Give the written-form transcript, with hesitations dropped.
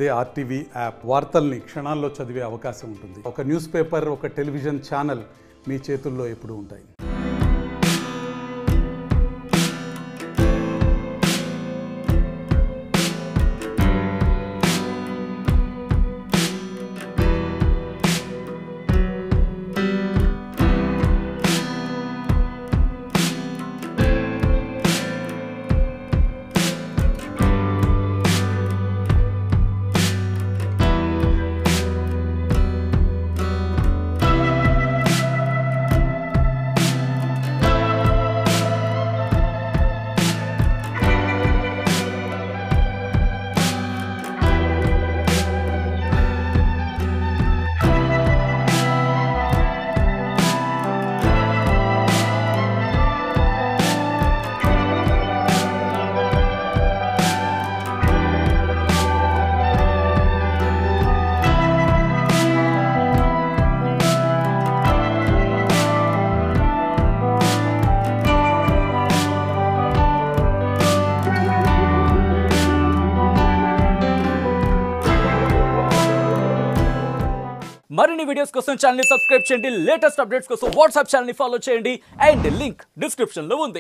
అదే RTV app వార్తల్ని క్షణాల్లో చదివే అవకాశం ఉంటుంది. ఒక న్యూస్ పేపర్, ఒక టెలివిజన్ ఛానల్ మీ చేతుల్లో ఎప్పుడూ ఉంటాయి. మరిన్ని వీడియోస్ కోసం ఛానల్ ని సబ్స్క్రైబ్ చేయండి. లేటెస్ట్ అప్డేట్స్ కోసం వాట్సాప్ ఛానల్ ని ఫాలో చేయండి. అండ్ లింక్ డిస్క్రిప్షన్ లో ఉంది.